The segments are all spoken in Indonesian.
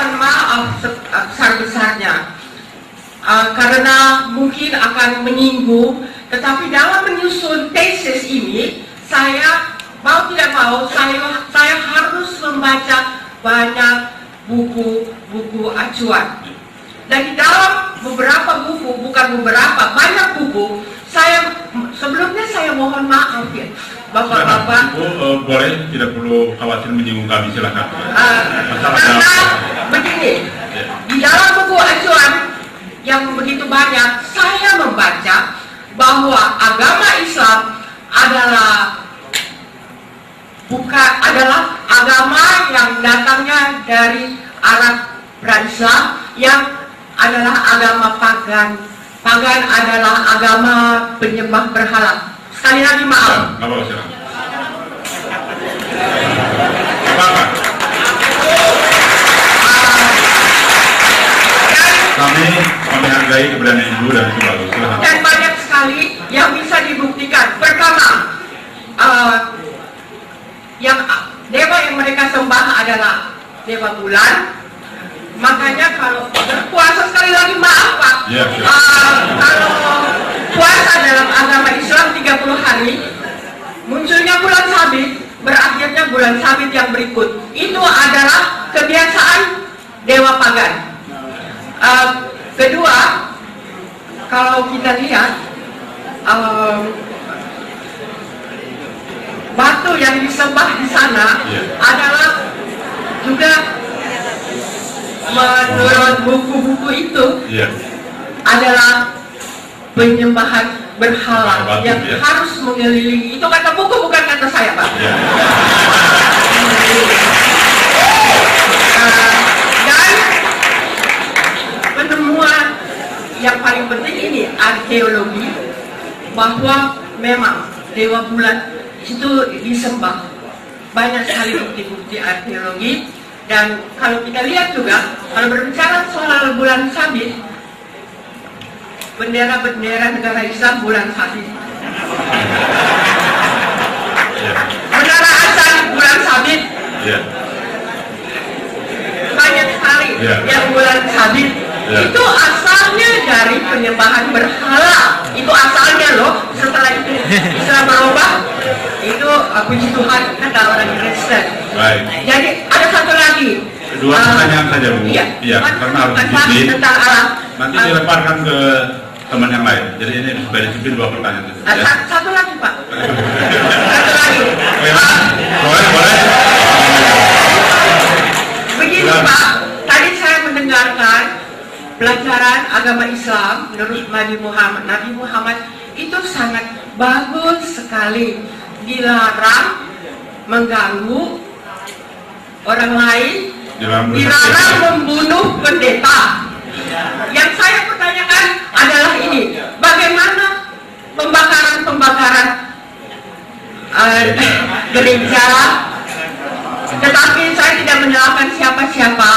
mohon maaf sebesar-besarnya karena mungkin akan menyinggung, tetapi dalam menyusun tesis ini saya mau tidak mau saya harus membaca banyak buku acuan. Dan di dalam beberapa buku, bukan beberapa, banyak buku, sebelumnya saya mohon maaf ya, Bapak-bapak. Boleh, tidak perlu khawatir menyinggung kami, silakan. Karena begini, di dalam buku acuan yang begitu banyak, saya membaca bahwa agama Islam adalah agama yang datangnya dari Arab pra-Islam, yang adalah agama pagan. Pagan adalah agama penyembah berhala. Sekali lagi maaf. Kami menghargai keberanian Ibu dan sebagainya. Dan banyak sekali yang bisa dibuktikan. Pertama, yang dewa yang mereka sembah adalah dewa bulan. Makanya kalau berpuasa, sekali lagi maaf Pak, kalau puasa dalam agama Islam 30 hari, munculnya bulan sabit, berakhirnya bulan sabit yang berikut. Itu adalah kebiasaan dewa pagan. Kedua, kalau kita lihat batu yang disembah di sana adalah juga menurut buku-buku itu adalah penyembahan berhala yang harus mengelilingi. Itu kata buku, bukan kata saya Pak. Dan penemuan yang paling penting ini arkeologi, bahwa memang dewa bulan itu disembah. Banyak sekali bukti-bukti arkeologi. Dan kalau kita lihat juga, kalau berbicara soal bulan sabit, bendera-bendera negara Islam bulan sabit. Menara Azan bulan sabit. Banyak sekali yang bulan sabit. Itu asalnya dari penyembahan berhala. Itu asalnya loh. Setelah itu Islam berubah, itu puji Tuhan kata orang Kristen. Jadi ada satu lagi. Dua pertanyaan saja Bu. Iya, karena harus disiplin. Tentang alam. Nanti dilemparkan ke teman yang lain. Jadi ini supaya disiplin, dua pertanyaan. Satu lagi Pak. Satu lagi. Boleh. Begini Pak, tadi saya mendengarkan pelajaran agama Islam menurut Nabi Muhammad itu sangat bagus sekali. Dilarang mengganggu orang lain, dilarang membunuh pendeta. Yang saya pertanyakan adalah ini, bagaimana pembakaran gereja, tetapi saya tidak menyalahkan siapa-siapa.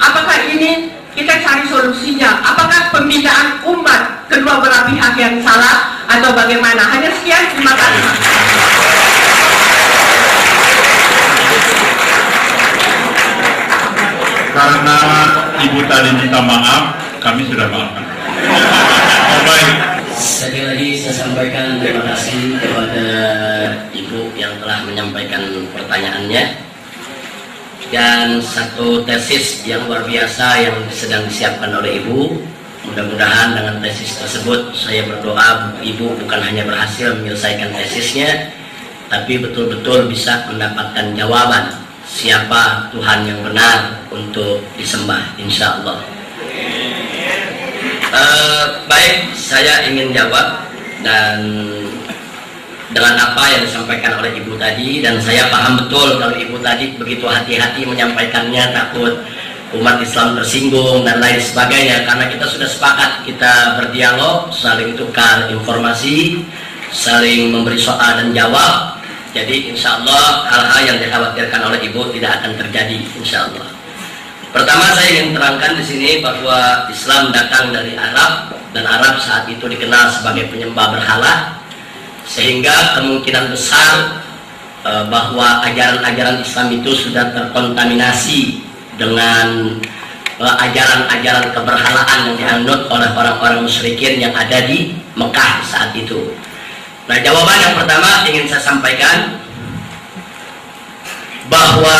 Apakah ini kita cari solusinya? Apakah pembinaan umat kedua belah pihak yang salah atau bagaimana? Hanya sekian, terima kasih. Karena Ibu tadi minta maaf, kami sudah maafkan. Baik. Sekali lagi saya sampaikan terima kasih kepada Ibu yang telah menyampaikan pertanyaannya. Dan satu tesis yang luar biasa yang sedang disiapkan oleh Ibu. Mudah-mudahan dengan tesis tersebut saya berdoa Ibu bukan hanya berhasil menyelesaikan tesisnya, tapi betul-betul bisa mendapatkan jawaban siapa Tuhan yang benar untuk disembah, insya Allah. Baik, saya ingin jawab dan dengan apa yang disampaikan oleh Ibu tadi, dan saya paham betul kalau Ibu tadi begitu hati-hati menyampaikannya, takut umat Islam tersinggung dan lain sebagainya. Karena kita sudah sepakat, kita berdialog, saling tukar informasi, saling memberi soal dan jawab. Jadi insya Allah hal-hal yang dikhawatirkan oleh Ibu tidak akan terjadi, insya Allah. Pertama saya ingin terangkan di sini bahwa Islam datang dari Arab, dan Arab saat itu dikenal sebagai penyembah berhala, sehingga kemungkinan besar bahwa ajaran-ajaran Islam itu sudah terkontaminasi dengan ajaran-ajaran keberhalaan yang dianut oleh orang-orang musyrikin yang ada di Mekah saat itu. Nah, jawaban yang pertama ingin saya sampaikan bahwa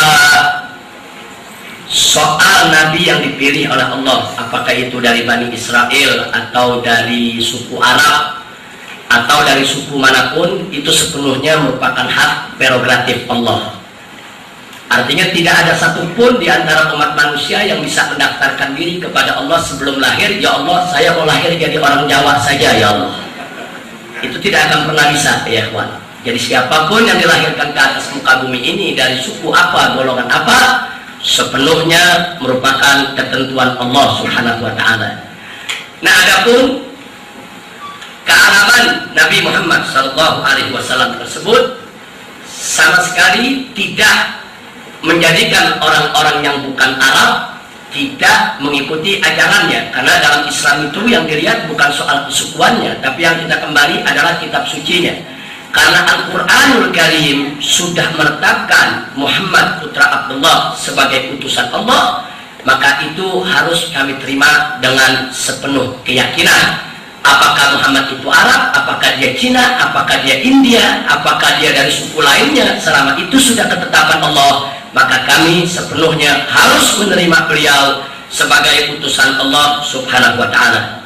soal nabi yang dipilih oleh Allah, apakah itu dari Bani Israel atau dari suku Arab atau dari suku manapun, itu sepenuhnya merupakan hak prerogatif Allah. Artinya tidak ada satupun di antara umat manusia yang bisa mendaftarkan diri kepada Allah sebelum lahir, ya Allah, saya mau lahir jadi orang Jawa saja ya Allah. Itu tidak akan pernah bisa, ya kawan. Jadi siapapun yang dilahirkan ke atas muka bumi ini dari suku apa, golongan apa, sepenuhnya merupakan ketentuan Allah Subhanahu wa Ta'ala. Nah, adapun kearaban Nabi Muhammad SAW tersebut sama sekali tidak menjadikan orang-orang yang bukan Arab tidak mengikuti ajarannya, karena dalam Islam itu yang dilihat bukan soal kesukuannya, tapi yang kita kembali adalah kitab sucinya. Karena Al-Quranul Karim sudah menetapkan Muhammad putra Abdullah sebagai utusan Allah, maka itu harus kami terima dengan sepenuh keyakinan. Apakah Muhammad itu Arab, apakah dia Cina, apakah dia India, apakah dia dari suku lainnya, selama itu sudah ketetapan Allah, maka kami sepenuhnya harus menerima beliau sebagai utusan Allah Subhanahu wa Ta'ala.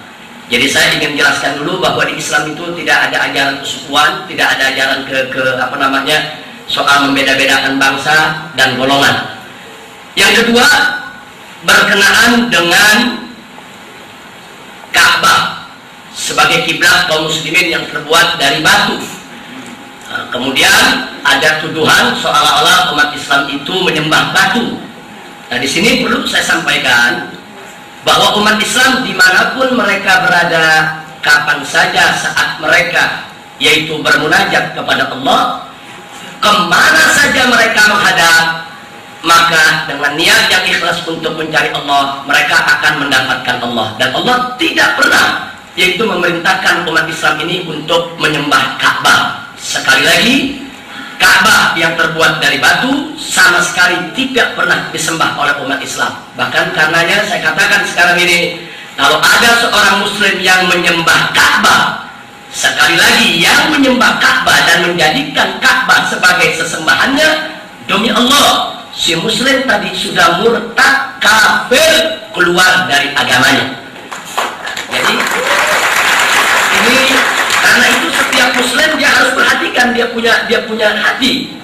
Jadi saya ingin jelaskan dulu bahwa di Islam itu tidak ada ajaran kesukuan, tidak ada ajaran soal membeda-bedakan bangsa dan golongan. Yang kedua, berkenaan dengan Ka'bah sebagai kiblat kaum muslimin yang terbuat dari batu. Nah, kemudian ada tuduhan seolah-olah umat Islam itu menyembah batu. Nah, di sini perlu saya sampaikan bahwa umat Islam dimanapun mereka berada, kapan saja saat mereka yaitu bermunajat kepada Allah, kemana saja mereka menghadap, maka dengan niat yang ikhlas untuk mencari Allah, mereka akan mendapatkan Allah. Dan Allah tidak pernah yaitu memerintahkan umat Islam ini untuk menyembah Ka'bah. Sekali lagi, Ka'bah yang terbuat dari batu sama sekali tidak pernah disembah oleh umat Islam. Bahkan karenanya saya katakan sekarang ini, kalau ada seorang muslim yang menyembah Ka'bah, sekali lagi yang menyembah Ka'bah dan menjadikan Ka'bah sebagai sesembahannya, demi Allah, si muslim tadi sudah murtad, kafir, keluar dari agamanya. Jadi ini, karena itu setiap muslim dia harus perhatikan, dia punya hati.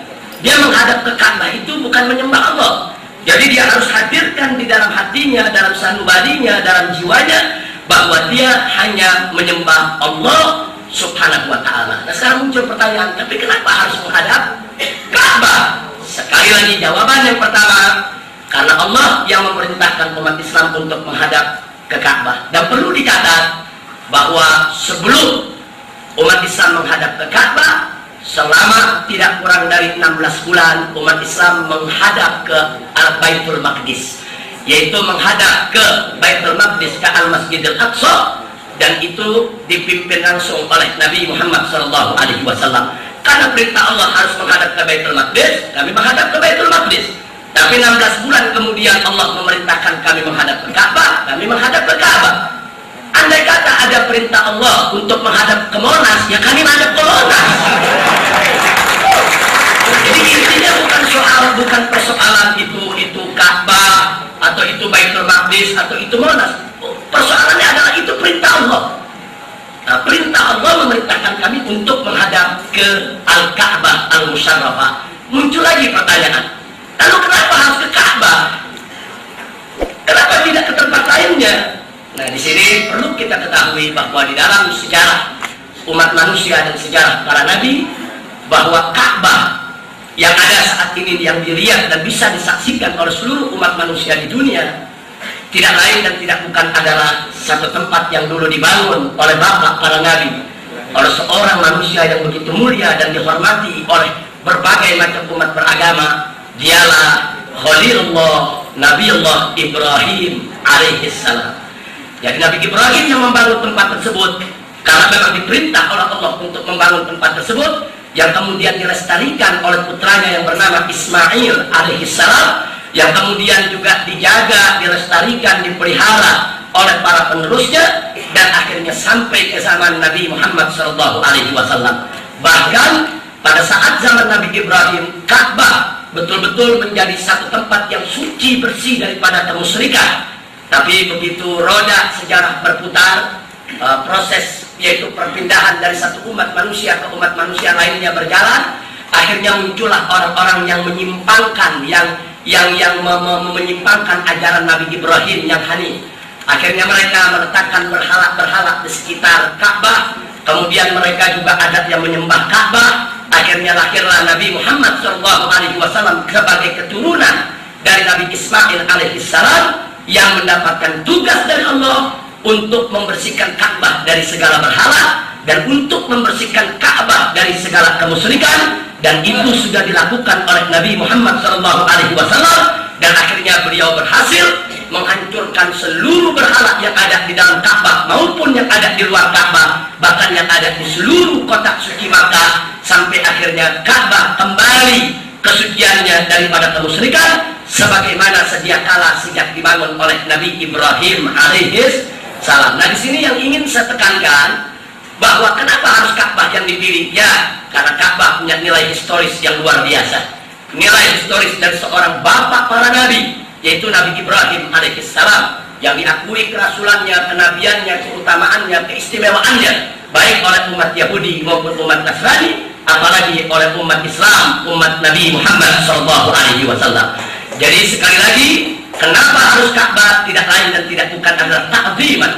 Dia menghadap ke Ka'bah itu bukan menyembah Allah. Jadi dia harus hadirkan di dalam hatinya, dalam sanubarinya, dalam jiwanya, bahwa dia hanya menyembah Allah Subhanahu wa Ta'ala. Nah, sekarang muncul pertanyaan, tapi kenapa harus menghadap Ka'bah? Sekali lagi jawaban yang pertama, karena Allah yang memerintahkan umat Islam untuk menghadap ke Ka'bah. Dan perlu dicatat bahwa sebelum umat Islam menghadap ke Ka'bah, selama tidak kurang dari 16 bulan umat Islam menghadap ke Baitul Maqdis, yaitu menghadap ke Baitul Maqdis, ke Al-Masjidil Aqsa, dan itu dipimpin langsung oleh Nabi Muhammad SAW. Karena perintah Allah harus menghadap ke Baitul Maqdis, kami menghadap ke Baitul Maqdis. Tapi 16 bulan kemudian Allah memerintahkan kami menghadap ke Ka'bah, kami menghadap ke Ka'bah. Andai kata ada perintah Allah untuk menghadap ke Monas, ya kami menghadap ke Monas. Jadi intinya bukan persoalan itu Ka'bah atau itu Baitul Maqdis atau itu Monas. Persoalannya adalah itu perintah Allah. Nah, perintah Allah memerintahkan kami untuk menghadap ke Al-Ka'bah Al-Musyarrafah. Muncul lagi pertanyaan, lalu kenapa harus ke Ka'bah? Kenapa tidak ke tempat lainnya? Nah, di sini perlu kita ketahui bahwa di dalam sejarah umat manusia dan sejarah para nabi, bahwa Ka'bah yang ada saat ini, yang dilihat dan bisa disaksikan oleh seluruh umat manusia di dunia, tidak lain dan tidak bukan adalah satu tempat yang dulu dibangun oleh bapak para nabi, oleh seorang manusia yang begitu mulia dan dihormati oleh berbagai macam umat beragama. Dialah Khalilullah Nabiullah Ibrahim alaihissalam. Jadi Nabi Ibrahim yang membangun tempat tersebut karena memang diperintah oleh Allah untuk membangun tempat tersebut, yang kemudian dilestarikan oleh putranya yang bernama Ismail alaihissalam, yang kemudian juga dijaga, dilestarikan dilestarikan, dipelihara oleh para penerusnya, dan akhirnya sampai ke zaman Nabi Muhammad SAW. Bahkan pada saat zaman Nabi Ibrahim, Ka'bah betul-betul menjadi satu tempat yang suci, bersih daripada kemusyrikan. Tapi begitu roda sejarah berputar, proses yaitu perpindahan dari satu umat manusia ke umat manusia lainnya berjalan, akhirnya muncullah orang-orang yang menyimpangkan, yang menyimpangkan ajaran Nabi Ibrahim yang hanif. Akhirnya mereka meletakkan berhala-berhala di sekitar Ka'bah. Kemudian mereka juga ada yang menyembah Ka'bah. Akhirnya lahirlah Nabi Muhammad SAW sebagai keturunan dari Nabi Ismail alaihissalam yang mendapatkan tugas dari Allah untuk membersihkan Ka'bah dari segala berhala dan untuk membersihkan Ka'bah dari segala kemusyrikan. Dan itu sudah dilakukan oleh Nabi Muhammad SAW, dan akhirnya beliau berhasil menghancurkan seluruh berhala yang ada di dalam Ka'bah maupun yang ada di luar Ka'bah, bahkan yang ada di seluruh kotak suci Makkah, sampai akhirnya Ka'bah kembali kesuciannya daripada kemusyrikan sebagaimana sedia kala sejak dibangun oleh Nabi Ibrahim alaihissalam. Nah, di sini yang ingin saya tekankan bahwa kenapa harus Ka'bah yang dipilih? Ya, karena Ka'bah punya nilai historis yang luar biasa. Nilai historis dari seorang bapak para nabi, yaitu Nabi Ibrahim alaihissalam, yang diakui kerasulannya, kenabiannya, keutamaannya, keistimewaannya, baik oleh umat Yahudi maupun umat Nasrani, apalagi oleh umat Islam, umat Nabi Muhammad SAW. Jadi sekali lagi, kenapa harus Ka'bah? Tidak lain dan tidak bukan adalah ta'ziman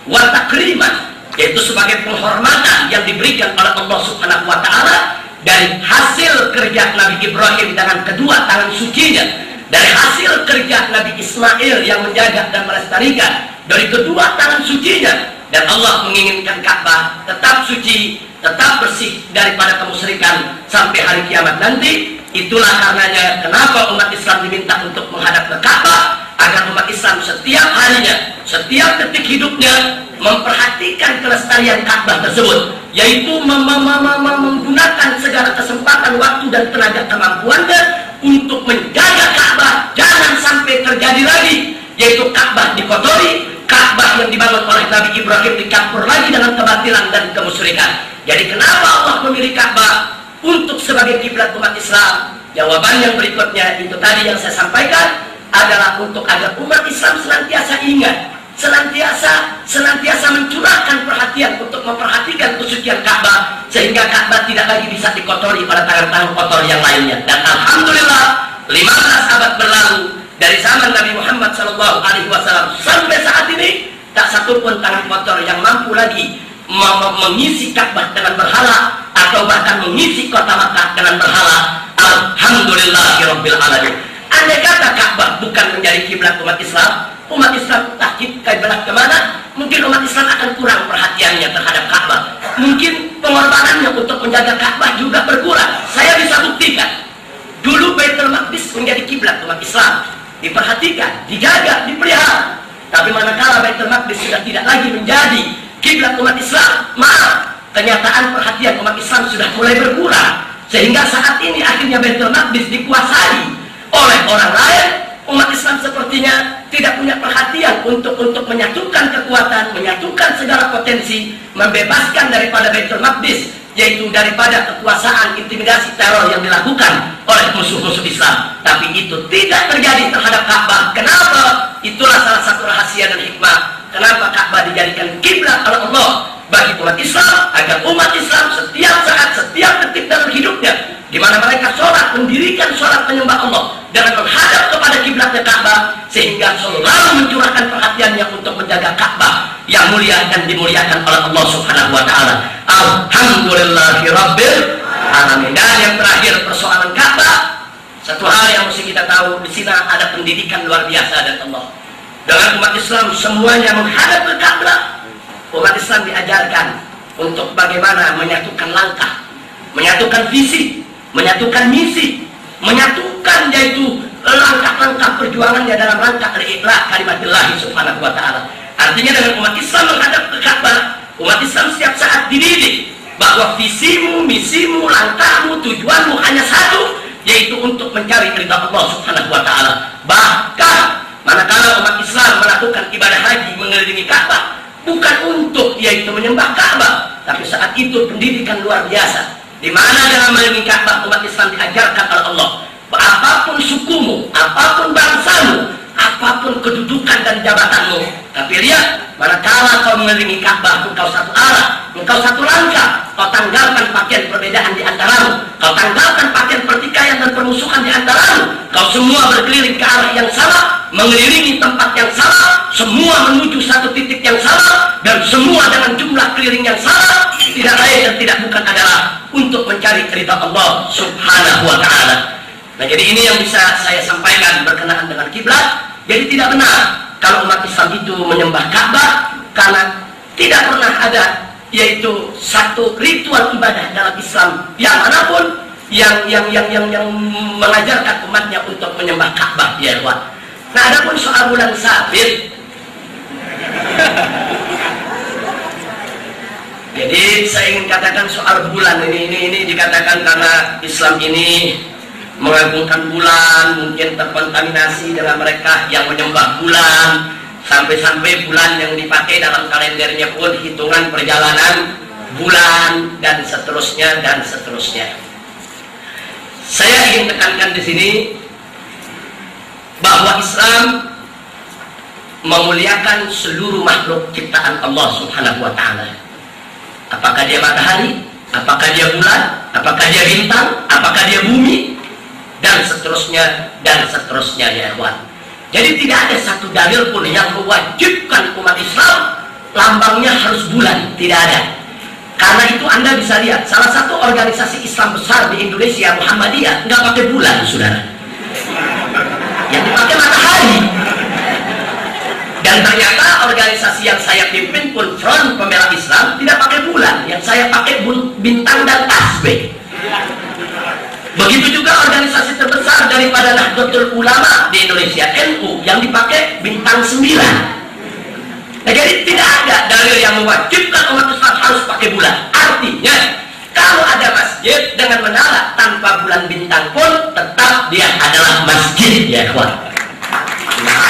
wa takriman, yaitu sebagai penghormatan yang diberikan oleh Allah Subhanahu wa Ta'ala dari hasil kerja Nabi Ibrahim dengan kedua tangan sucinya, dari hasil kerja Nabi Ismail yang menjaga dan melestarikan dari kedua tangan sucinya. Dan Allah menginginkan Ka'bah tetap suci, tetap bersih daripada kemusyrikan sampai hari kiamat nanti. Itulah karenanya kenapa umat Islam diminta untuk menghadap ke Ka'bah, agar umat Islam setiap harinya, setiap detik hidupnya memperhatikan kelestarian Ka'bah tersebut, yaitu menggunakan segala kesempatan, waktu dan tenaga kemampuannya untuk menjaga Ka'bah jangan sampai terjadi lagi, yaitu Ka'bah dikotori, Ka'bah yang dibangun oleh Nabi Ibrahim dicampur lagi dengan kebatilan dan kemusyrikan. Jadi kenapa Allah memilih Ka'bah untuk sebagai kiblat umat Islam? Jawaban yang berikutnya itu tadi yang saya sampaikan adalah untuk agar umat Islam senantiasa ingat, senantiasa mencurahkan perhatian untuk memperhatikan kesucian Ka'bah, sehingga Ka'bah tidak lagi bisa dikotori pada tangan-tangan kotor yang lainnya. Dan alhamdulillah 15 abad berlalu dari zaman Nabi Muhammad SAW sampai saat ini, tak satu pun tangan kotor yang mampu lagi mengisi Ka'bah dengan berhala atau bahkan mengisi kota Makkah dengan berhala. Alhamdulillahirabbil alamin. Andai kata Ka'bah bukan menjadi kiblat umat Islam entah kiblat kemana, mungkin umat Islam akan kurang perhatiannya terhadap Ka'bah. Mungkin pengorbanannya untuk menjaga Ka'bah juga berkurang. Saya bisa buktikan, dulu Baitul Maqdis menjadi kiblat umat Islam, diperhatikan, dijaga, dipelihara. Tapi manakala Baitul Maqdis sudah tidak lagi menjadi kiblat umat Islam, maaf, kenyataan perhatian umat Islam sudah mulai berkurang, sehingga saat ini akhirnya Baitul Maqdis dikuasai oleh orang lain. Umat Islam sepertinya tidak punya perhatian untuk menyatukan kekuatan, menyatukan segala potensi, membebaskan daripada Baitul Maqdis, yaitu daripada kekuasaan, intimidasi, teror yang dilakukan oleh musuh-musuh Islam. Tapi itu tidak terjadi terhadap Ka'bah. Kenapa? Itulah salah satu rahasia dan hikmah kenapa Ka'bah dijadikan kiblat oleh Allah bagi umat Islam, agar umat Islam setiap saat, setiap detik dalam hidupnya, di mana mereka sholat, mendirikan sholat penyembah Allah dengan menghadap kepada kiblatnya Ka'bah, sehingga selalu mencurahkan perhatiannya untuk menjaga Ka'bah yang mulia dan dimuliakan oleh Allah Subhanahu wa Ta'ala. Alhamdulillahirabbil alamin. Dan yang terakhir, persoalan Ka'bah, satu hal yang mesti kita tahu, di sini ada pendidikan luar biasa dari Allah. Dengan umat Islam semuanya menghadap ke Ka'bah, umat Islam diajarkan untuk bagaimana menyatukan langkah, menyatukan visi, menyatukan misi, menyatukan yaitu langkah-langkah perjuangannya dalam rangka al-iqla' kalimatillah subhanahu wa ta'ala. Artinya dengan umat Islam menghadap ke Ka'bah, umat Islam setiap saat dididik bahwa visimu, misimu, langkahmu, tujuanmu hanya satu, yaitu untuk mencari ridha Allah subhanahu wa ta'ala. Bahkan manakala umat Islam bukan untuk yaitu menyembah Ka'bah, tapi saat itu pendidikan luar biasa, di mana dengan melindungi Ka'bah umat Islam diajarkan oleh Allah, apapun sukumu, apapun bangsamu, apapun kedudukan dan jabatanmu, tapi lihat, manakala kau mengelilingi Ka'bah, engkau satu arah, engkau satu langkah, kau tanggalkan pakaian perbedaan di antaramu, kau tanggalkan pakaian pertikaian dan permusuhan di antaramu, kau semua berkeliling ke arah yang sama, mengelilingi tempat yang sama, semua menuju satu titik yang sama, dan semua dengan jumlah keliling yang sama, tidak lain dan tidak bukan adalah untuk mencari ridha Allah Subhanahu wa ta'ala. Nah, jadi ini yang bisa saya sampaikan berkenaan dengan kiblat. Jadi tidak benar kalau umat Islam itu menyembah Ka'bah, karena tidak pernah ada yaitu satu ritual ibadah dalam Islam yang manapun yang mengajarkan umatnya untuk menyembah Ka'bah, ya ikhwan. Nah, adapun soal bulan sabit, jadi saya ingin katakan soal bulan ini dikatakan karena Islam ini mengagungkan bulan, mungkin terkontaminasi dengan mereka yang menyembah bulan, sampai-sampai bulan yang dipakai dalam kalendernya pun hitungan perjalanan bulan dan seterusnya dan seterusnya. Saya ingin tekankan di sini bahwa Islam memuliakan seluruh makhluk ciptaan Allah Subhanahu wa ta'ala. Apakah dia matahari, apakah dia bulan, apakah dia bintang, apakah dia bumi, dan seterusnya ya ikhwan. Jadi tidak ada satu dalil pun yang mewajibkan umat Islam lambangnya harus bulan, tidak ada. Karena itu Anda bisa lihat salah satu organisasi Islam besar di Indonesia, Muhammadiyah, nggak pakai bulan, saudara. Yang dipakai matahari. Dan ternyata organisasi yang saya pimpin pun, Front Pembela Islam, tidak pakai bulan, yang saya pakai bintang dan tasbih. Begitu juga organisasi terbesar daripada Nahdlatul Ulama di Indonesia, NU, yang dipakai bintang 9. Nah, jadi tidak ada dalil yang mewajibkan umat Islam harus pakai bulan. Artinya, kalau ada masjid dengan menara tanpa bulan bintang pun tetap dia adalah masjid, ya ikhwan. Nah,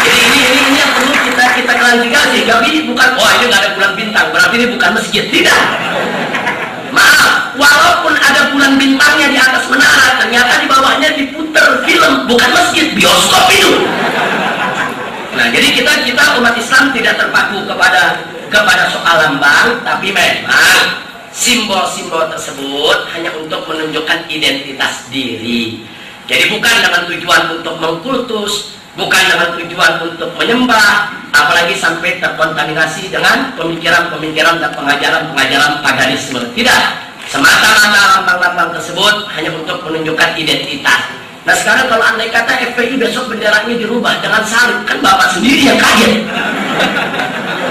jadi ini yang perlu kita klarifikasi. Tapi bukan, oh ini nggak ada bulan bintang, berarti ini bukan masjid. Tidak. Maaf, walaupun ada bulan bintangnya di atas menara, ternyata di bawahnya diputer film, bukan masjid, bioskop itu. Nah, jadi kita umat Islam tidak terpaku kepada soal lambang, tapi memang simbol-simbol tersebut hanya untuk menunjukkan identitas diri. Jadi bukan dengan tujuan untuk mengkultus, bukan dengan tujuan untuk menyembah, apalagi sampai terkontaminasi dengan pemikiran-pemikiran dan pengajaran-pengajaran paganisme. Tidak, semata-mata lambang-lambang tersebut hanya untuk menunjukkan identitas. Nah, sekarang kalau andai kata FPI besok benderanya dirubah dengan salib, kan Bapak sendiri yang kaget.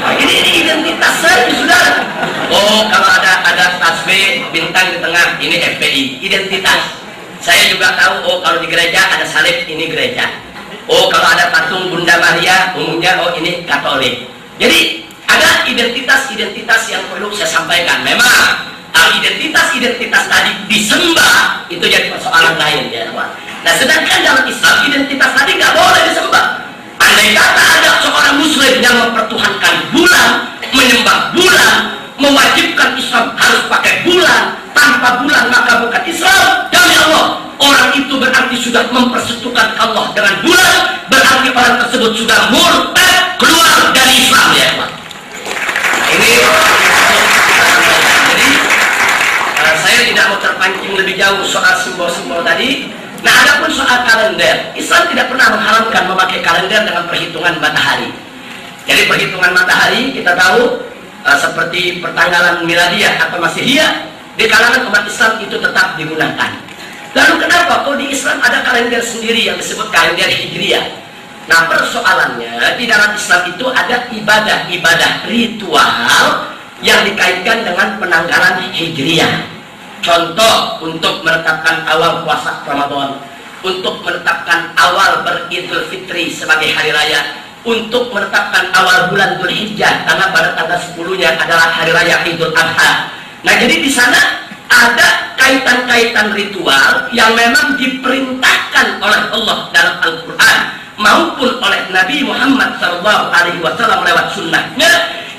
Nah, ini identitas saya, saudara. Oh, kalau ada tasbih bintang di tengah, ini FPI, identitas. Saya juga tahu, oh kalau di gereja ada salib, ini gereja. Oh, kalau ada patung Bunda Maria, umumnya oh ini Katolik. Jadi ada identitas-identitas yang perlu saya sampaikan. Memang identitas-identitas tadi disembah itu jadi persoalan lain, ya teman. Nah, sedangkan dalam Islam identitas tadi nggak boleh disembah. Andai kata ada seorang Muslim yang mempertuhankan bulan, menyembah bulan, mewajibkan Islam harus pakai bulan, tanpa bulan maka bukan Islam. Demi Allah, orang itu berarti sudah mempersekutukan Allah dengan bulan, berarti orang tersebut sudah murtad, keluar dari Islam, ya Pak. Ini jadi saya tidak mau terpancing lebih jauh soal simbol-simbol tadi. Nah, adapun soal kalender, Islam tidak pernah mengharamkan memakai kalender dengan perhitungan matahari. Jadi perhitungan matahari kita tahu seperti pertanggalan miladiah atau masihiyah, di kalangan umat Islam itu tetap digunakan. Lalu kenapa kok di Islam ada kalender sendiri yang disebut kalender Hijriah? Nah, persoalannya di dalam Islam itu ada ibadah-ibadah ritual yang dikaitkan dengan penanggalan Hijriah. Contoh, untuk menetapkan awal puasa Ramadan, untuk menetapkan awal beridul fitri sebagai hari raya, untuk menetapkan awal bulan Dzulhijjah karena pada tanggal 10-nya adalah hari raya Idul Adha. Nah, jadi di sana ada kaitan-kaitan ritual yang memang diperintahkan oleh Allah dalam Al-Quran maupun oleh Nabi Muhammad SAW lewat sunnahnya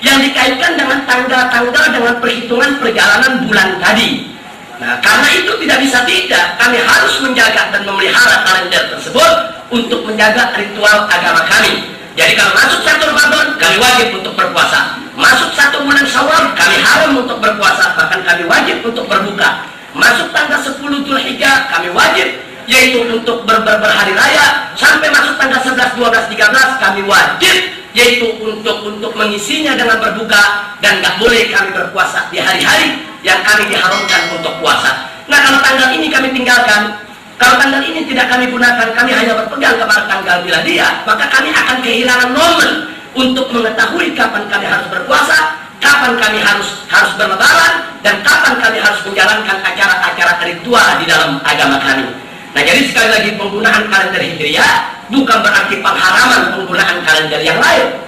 yang dikaitkan dengan tanggal-tanggal dengan perhitungan perjalanan bulan tadi. Nah, karena itu tidak bisa tidak, kami harus menjaga dan memelihara kalender tersebut untuk menjaga ritual agama kami. Jadi kalau masuk 1 Ramadan, kami wajib untuk berpuasa. Masuk 1 bulan Syawal, kami haram untuk berpuasa, bahkan kami wajib untuk berbuka. Masuk tanggal 10 Dzulhijjah, kami wajib, yaitu untuk berhari raya. Sampai masuk tanggal 11, 12, 13, kami wajib, yaitu untuk mengisinya dengan berbuka. Dan nggak boleh kami berpuasa di hari-hari yang kami diharamkan untuk puasa. Nah, kalau tanggal ini kami tinggalkan, kalau tanggal ini tidak kami gunakan, kami hanya berpegang kepada tanggal miladiah, maka kami akan kehilangan momen untuk mengetahui kapan kami harus berpuasa, kapan kami harus berlebaran, dan kapan kami harus menjalankan acara-acara ritual di dalam agama kami. Nah, jadi sekali lagi penggunaan kalender Hijriah bukan berarti pengharaman penggunaan kalender yang lain.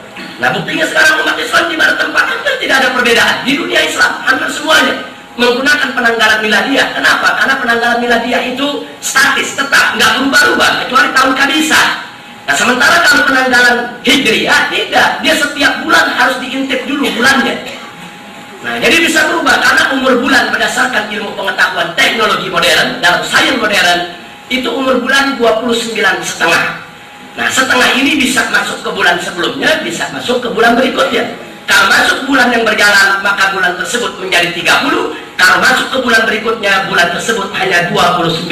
Nah, buktinya sekarang umat Islam di mana tempat hampir tidak ada perbedaan di dunia Islam, hampir semuanya menggunakan penanggalan miladiah. Kenapa? Karena penanggalan miladiah itu statis, tetap, nggak berubah-ubah kecuali tahun kabisah. Nah, sementara kalau penanggalan Hijriah tidak, dia setiap bulan harus diintip dulu bulannya. Nah, jadi bisa berubah karena umur bulan berdasarkan ilmu pengetahuan teknologi modern dalam sains modern itu umur bulan 29,5. Nah, setengah ini bisa masuk ke bulan sebelumnya, bisa masuk ke bulan berikutnya. Kalau masuk bulan yang berjalan, maka bulan tersebut menjadi 30. Kalau masuk ke bulan berikutnya, bulan tersebut hanya 29.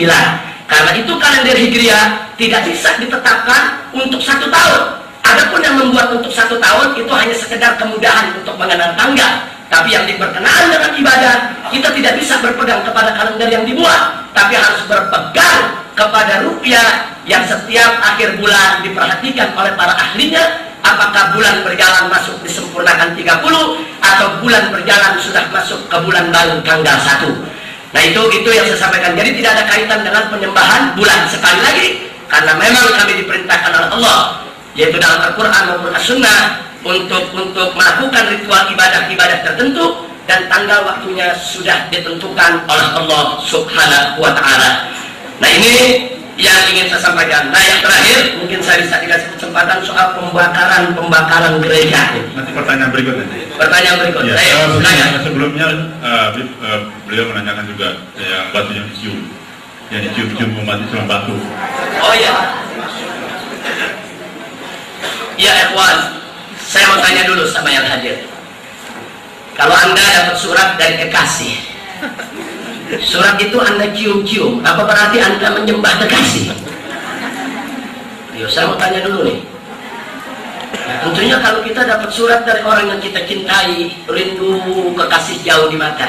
Karena itu kalender Hijriah tidak bisa ditetapkan untuk 1 tahun. Adapun yang membuat untuk 1 tahun itu hanya sekedar kemudahan untuk mengenal tanggal. Tapi yang berkenaan dengan ibadah, kita tidak bisa berpegang kepada kalender yang dibuat, tapi harus berpegang kepada rupiah yang setiap akhir bulan diperhatikan oleh para ahlinya. Apakah bulan berjalan masuk disempurnakan 30 atau bulan berjalan sudah masuk ke bulan baru tanggal 1. Nah, itu yang saya sampaikan. Jadi tidak ada kaitan dengan penyembahan bulan. Sekali lagi, karena memang kami diperintahkan oleh Allah, yaitu dalam Al-Quran maupun As-Sunnah, untuk melakukan ritual ibadah-ibadah tertentu, dan tanggal waktunya sudah ditentukan oleh Allah Subhanahu wa Ta'ala. Nah, ini yang ingin saya sampaikan. Nah, yang terakhir mungkin saya bisa dikasih kesempatan soal pembakaran gereja. Nanti pertanyaan berikutnya. Pertanyaan berikutnya. Ya, sebelumnya beliau menanyakan juga yang batu yang dicium umat Islam batu. Oh iya. Ya, ikhwan, saya mau tanya dulu sama yang hadir. Kalau Anda dapat surat dari kekasih, surat itu Anda cium-cium, apa berarti Anda menyembah kekasih? Ayo, saya mau tanya dulu nih. Nah, tentunya kalau kita dapat surat dari orang yang kita cintai, rindu kekasih jauh di mata.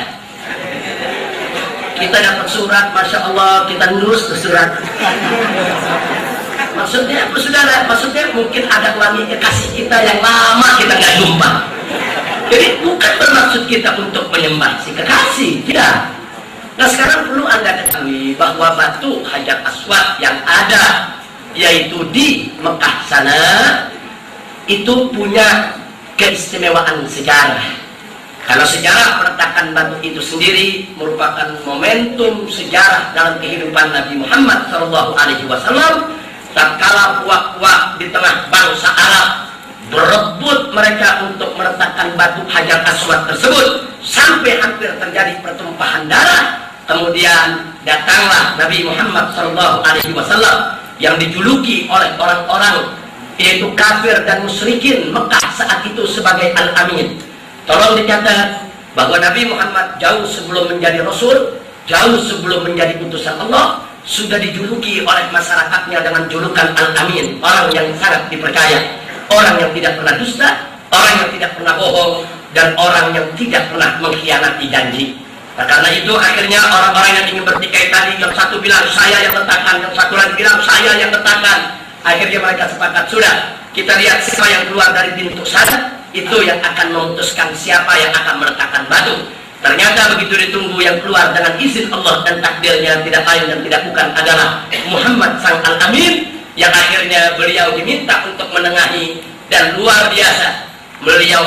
Kita dapat surat, Masya Allah, kita nurus ke surat. Maksudnya apa, saudara? Maksudnya mungkin ada wanita kekasih kita yang lama kita nggak jumpa. Jadi bukan bermaksud kita untuk menyembah si kekasih, tidak. Nah, sekarang perlu Anda ketahui bahwa batu Hajar Aswad yang ada yaitu di Mekah sana itu punya keistimewaan sejarah. Kalau sejarah peletakan batu itu sendiri merupakan momentum sejarah dalam kehidupan Nabi Muhammad SAW. Tatkala puak-puak di tengah bangsa Arab berebut mereka untuk meletakkan batu Hajar Aswad tersebut sampai hampir terjadi pertumpahan darah. Kemudian datanglah Nabi Muhammad SAW yang dijuluki oleh orang-orang yaitu kafir dan musyrikin Mekah saat itu sebagai Al-Amin. Tolong dicatat bahwa Nabi Muhammad jauh sebelum menjadi Rasul, jauh sebelum menjadi utusan Allah, sudah dijuluki oleh masyarakatnya dengan julukan Al-Amin, orang yang sangat dipercaya, orang yang tidak pernah dusta, orang yang tidak pernah bohong, dan orang yang tidak pernah mengkhianati janji. Nah, karena itu akhirnya orang-orang yang ingin bertikai tadi, yang satu bilang saya yang letakkan, yang satu lagi bilang saya yang letakkan. Akhirnya mereka sepakat, sudah, kita lihat siapa yang keluar dari pintu sana, itu yang akan memutuskan siapa yang akan meletakkan batu. Ternyata begitu ditunggu, yang keluar dengan izin Allah dan takdirnya tidak lain dan tidak bukan adalah Muhammad sang Al-Amin, yang akhirnya beliau diminta untuk menengahi, dan luar biasa beliau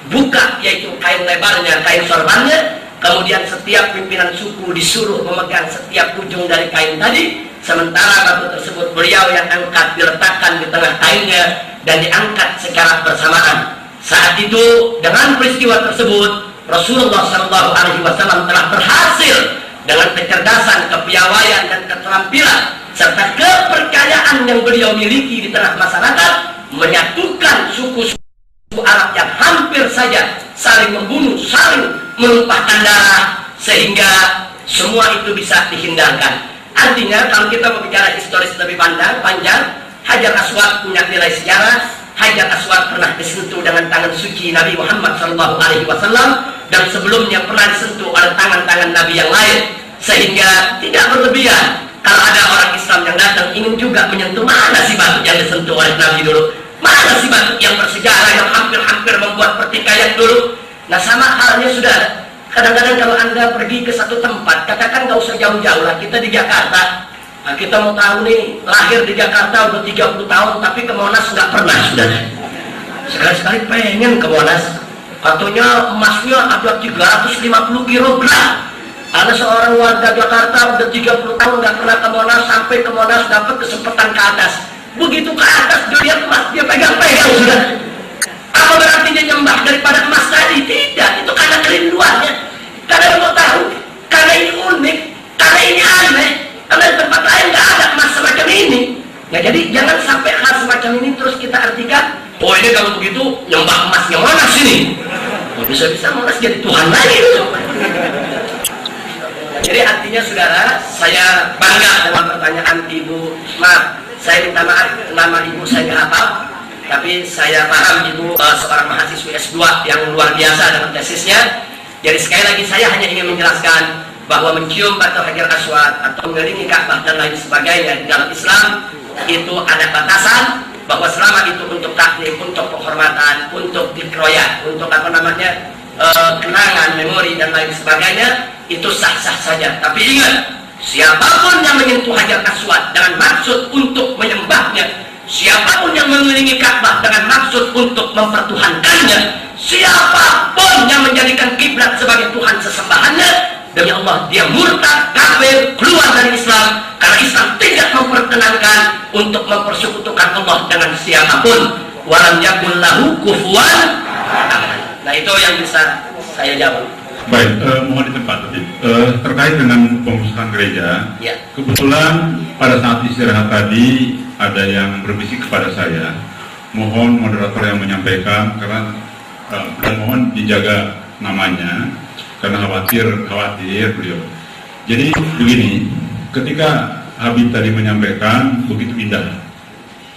buka yaitu kain lebarnya, kain sorbannya. Kemudian setiap pimpinan suku disuruh memegang setiap ujung dari kain tadi, sementara batu tersebut beliau yang angkat diletakkan di tengah setengah kainnya dan diangkat secara bersamaan. Saat itu dengan peristiwa tersebut Rasulullah SAW telah berhasil dengan kecerdasan, kepiawaian dan keterampilan serta kepercayaan yang beliau miliki di tengah masyarakat menyatukan suku-suku Arab yang hampir saja saling membunuh, saling menumpahkan darah, sehingga semua itu bisa dihindarkan. Artinya kalau kita berbicara historis lebih panjang, Hajar Aswad punya nilai sejarah. Hajar Aswad pernah disentuh dengan tangan suci Nabi Muhammad SAW dan sebelumnya pernah disentuh oleh tangan-tangan Nabi yang lain, sehingga tidak berlebihan kalau ada orang Islam yang datang ingin juga menyentuh mana si batu yang disentuh oleh Nabi dulu, mana si batu yang bersejarah yang hampir-hampir membuat pertikaian dulu. Nah, sama halnya sudah kadang-kadang kalau Anda pergi ke satu tempat, katakan nggak usah jauh-jauh lah, kita di Jakarta. Nah, kita mau tahu nih, lahir di Jakarta udah 30 tahun tapi ke Monas nggak pernah, sudah. Sekali-sekali pengen ke Monas. Katanya emasnya ada 350 kilogram. Ada seorang warga Jakarta udah 30 tahun nggak pernah ke Monas, sampai ke Monas dapat kesempatan ke atas. Begitu ke atas dia lihat emas, dia pegang-pegang, sudah. Apa berarti dia nyembah daripada emas tadi? Tidak, itu karena kerinduannya. Karena dia mau tahu, karena ini unik, karena ini aneh. Karena di tempat lain nggak ada emas semacam ini. Ya, jadi jangan sampai hal semacam ini terus kita artikan, oh ini kalau begitu nyembah emasnya Monas ini. Oh, bisa-bisa Monas jadi Tuhan lagi. Jadi artinya saudara, saya bangga dengan pertanyaan Ibu. Maaf, saya minta maaf, nama Ibu saya nggak hafal, tapi saya paham Ibu seorang mahasiswa S2 yang luar biasa dalam tesisnya. Jadi sekali lagi saya hanya ingin menjelaskan bahwa mencium batu Hajar Aswad atau mengelilingi Ka'bah dan lain sebagainya di dalam Islam itu ada batasan, bahwa selama itu untuk taklim, untuk penghormatan, untuk dikroyat, untuk kenangan, memori dan lain sebagainya, itu sah-sah saja. Tapi ingat, siapapun yang menyentuh Hajar Aswad dengan maksud untuk menyembahnya, siapapun yang mengelilingi Ka'bah dengan maksud untuk mempertuhankannya, siapapun yang menjadikan kiblat sebagai Tuhan sesembahannya, demi Allah dia murtad, kafir, keluar dari Islam, karena Islam tidak memperkenankan untuk mempersekutukan Allah dengan siapapun. Walam yakul lahu kufuwan ahad. Nah, itu yang bisa saya jawab. Baik, mohon di tempat tadi terkait dengan pengurusan gereja. Ya. Kebetulan pada saat istirahat tadi ada yang berbisik kepada saya, mohon moderator yang menyampaikan karena dan mohon dijaga namanya karena khawatir beliau. Jadi begini, ketika Habib tadi menyampaikan begitu indah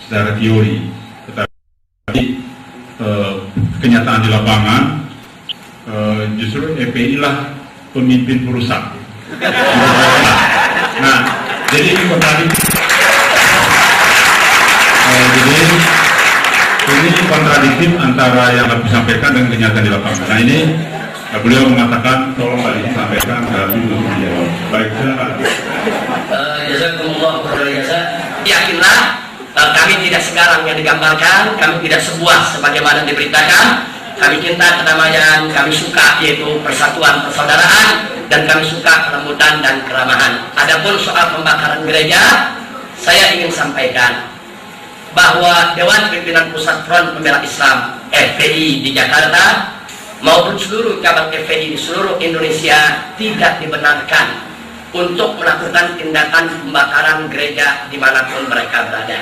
secara teori, tetapi kenyataan di lapangan justru EPI lah pemimpin perusak. Nah, jadi ini kontradiksi. Ini kontradiktif antara yang harus disampaikan dan kenyataan di lapangan. Nah, ini beliau mengatakan tolong disampaikan secara dulu dijawab. Baik, silakan. Jazakumullah khairan. Yakinlah, kami tidak sekarang yang digambarkan, kami tidak sebuah sebagaimana diberitakan. Kami cinta kedamaian, kami suka yaitu persatuan persaudaraan, dan kami suka kelembutan dan keramahan. Adapun soal pembakaran gereja, saya ingin sampaikan bahwa Dewan Pimpinan Pusat Front Pembela Islam FPI di Jakarta maupun seluruh cabang FPI di seluruh Indonesia tidak dibenarkan untuk melakukan tindakan pembakaran gereja dimanapun mereka berada.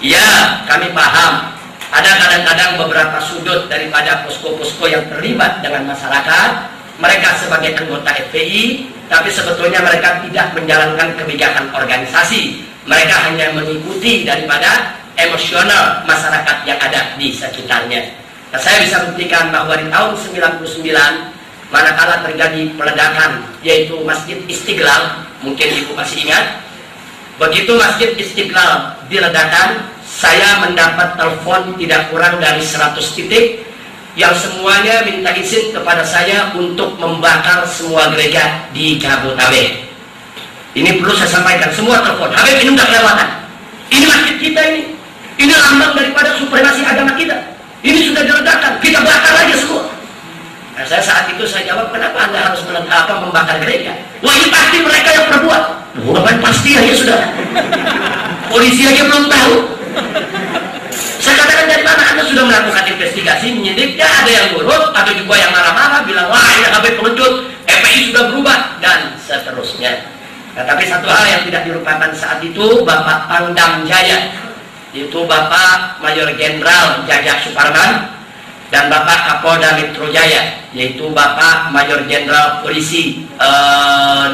Ya, kami paham ada kadang-kadang beberapa sudut daripada posko-posko yang terlibat dengan masyarakat, mereka sebagai anggota FPI, tapi sebetulnya mereka tidak menjalankan kebijakan organisasi. Mereka hanya mengikuti daripada emosional masyarakat yang ada di sekitarnya. Nah, saya bisa buktikan bahwa di tahun 99 manakala terjadi peledakan yaitu Masjid Istiqlal, mungkin Ibu masih ingat, begitu Masjid Istiqlal diledakkan, saya mendapat telepon tidak kurang dari 100 titik yang semuanya minta izin kepada saya untuk membakar semua gereja di Jabodetabek. Ini perlu saya sampaikan, semua telepon, Habib ini udah kelewatan, ini masjid kita ini lambang daripada supremasi agama kita, ini sudah diledakkan, kita bakar aja semua. Nah, saya saat itu saya jawab, kenapa Anda harus membakar gereja? Wah, ini pasti mereka yang perbuat. Bukan pasti aja sudah. Polisi aja belum tahu. sudah melakukan investigasi, menyidiknya ada yang nurut, ada juga yang marah-marah, bilang wah ini Habib pengecut, FPI sudah berubah, dan seterusnya. Nah, tapi satu hal yang tidak dilupakan saat itu, Bapak Pangdam Jaya, yaitu Bapak Mayor Jenderal Jajak Suparman, dan Bapak Kapolda Metro Jaya, yaitu Bapak Mayor Jenderal Polisi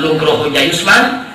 Nugroho Jayusman,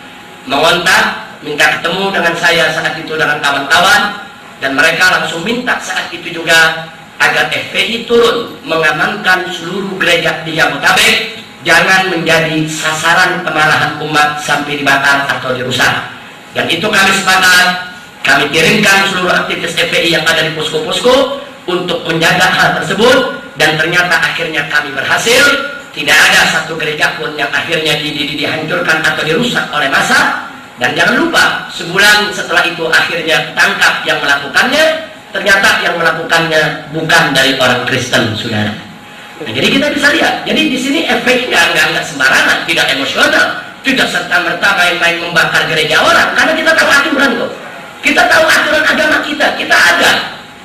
mengontak, minta ketemu dengan saya saat itu dengan kawan-kawan, dan mereka langsung minta saat itu juga agar FPI turun mengamankan seluruh gereja di Jabodetabek, jangan menjadi sasaran kemarahan umat sampai dibakar atau dirusak. Dan itu kami sepakat, kami kirimkan seluruh aktivis FPI yang ada di posko-posko untuk menjaga hal tersebut, dan ternyata akhirnya kami berhasil. Tidak ada satu gereja pun yang akhirnya dihancurkan atau dirusak oleh massa. Dan jangan lupa, sebulan setelah itu akhirnya tangkap yang melakukannya. Ternyata yang melakukannya bukan dari orang Kristen, saudara. Nah, jadi kita bisa lihat. Jadi di sini FPI nggak sembarangan, tidak emosional, tidak serta-merta main-main membakar gereja orang. Karena kita tahu aturan kok. Kita tahu aturan agama kita ada.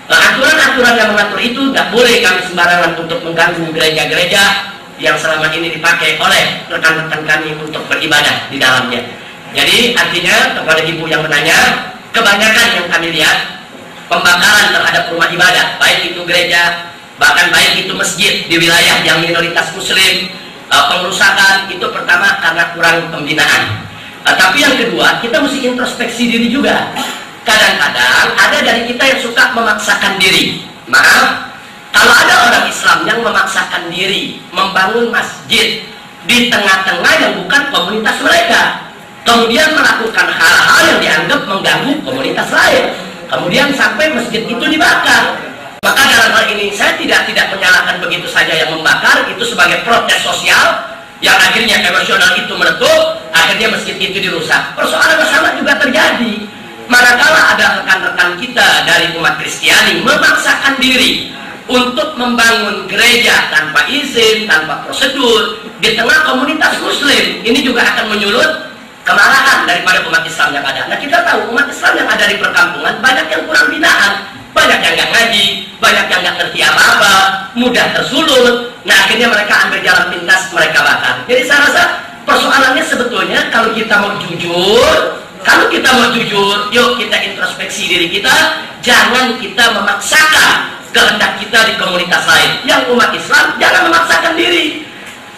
Aturan-aturan yang mengatur itu nggak boleh kami sembarangan untuk mengganggu gereja-gereja yang selama ini dipakai oleh rekan-rekan kami untuk beribadah di dalamnya. Jadi artinya kepada ibu yang menanya, kebanyakan yang kami lihat pembakaran terhadap rumah ibadah, baik itu gereja, bahkan baik itu masjid di wilayah yang minoritas muslim, pengerusakan itu pertama karena kurang pembinaan. Tapi yang kedua, kita mesti introspeksi diri juga. Kadang-kadang ada dari kita yang suka memaksakan diri. Maaf, kalau ada orang Islam yang memaksakan diri membangun masjid di tengah-tengah yang bukan komunitas mereka, kemudian melakukan hal-hal yang dianggap mengganggu komunitas lain, kemudian sampai masjid itu dibakar, maka dalam hal ini saya tidak menyalahkan begitu saja yang membakar itu sebagai protes sosial yang akhirnya emosional itu meletup, akhirnya masjid itu dirusak. Persoalan sama juga terjadi manakala ada rekan-rekan kita dari umat Kristiani memaksakan diri untuk membangun gereja tanpa izin, tanpa prosedur di tengah komunitas muslim. Ini juga akan menyulut kemarahan daripada umat Islam yang ada. Nah, kita tahu umat Islam yang ada di perkampungan banyak yang kurang binaan, banyak yang nggak ngaji, banyak yang nggak ngerti apa-apa, mudah tersulut. Nah, akhirnya mereka ambil jalan pintas, mereka bakar. Jadi saya rasa persoalannya sebetulnya kalau kita mau jujur, yuk kita introspeksi diri kita, jangan kita memaksakan kehendak kita di komunitas lain. Yang umat Islam jangan memaksakan diri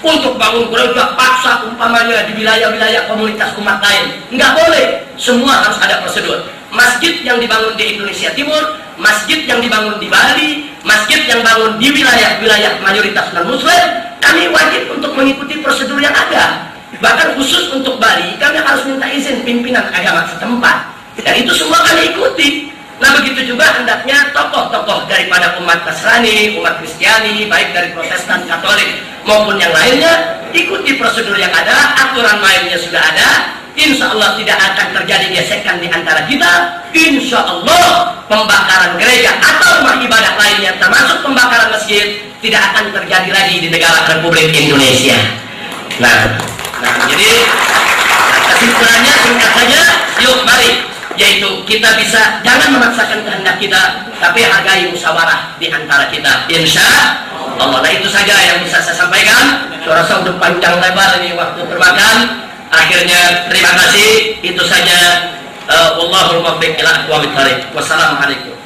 untuk bangun gereja paksa umpamanya di wilayah-wilayah komunitas umat lain. Nggak boleh, semua harus ada prosedur. Masjid yang dibangun di Indonesia Timur, masjid yang dibangun di Bali, masjid yang bangun di wilayah-wilayah mayoritas non-muslim, kami wajib untuk mengikuti prosedur yang ada. Bahkan khusus untuk Bali, kami harus minta izin pimpinan agama setempat. Dan itu semua kami ikuti. Nah, begitu juga hendaknya tokoh-tokoh daripada umat Nasrani, umat Kristiani, baik dari Protestan, Katolik maupun yang lainnya, ikuti prosedur yang ada, aturan mainnya sudah ada. Insya Allah tidak akan terjadi gesekan di antara kita. Insya Allah pembakaran gereja atau rumah ibadah lainnya, termasuk pembakaran masjid, tidak akan terjadi lagi di negara Republik Indonesia. Nah, jadi kesimpulannya singkat saja, yuk mari, yaitu kita bisa jangan memaksakan kehendak kita, tapi hargai musyawarah di antara kita. Insya Allah. Nah, itu saja yang bisa saya sampaikan. Saya rasa udah panjang lebar ini waktu termakan. Akhirnya terima kasih. Itu saja. Wallahul muwaffiq ila aqwamit thariq. Wassalamualaikum.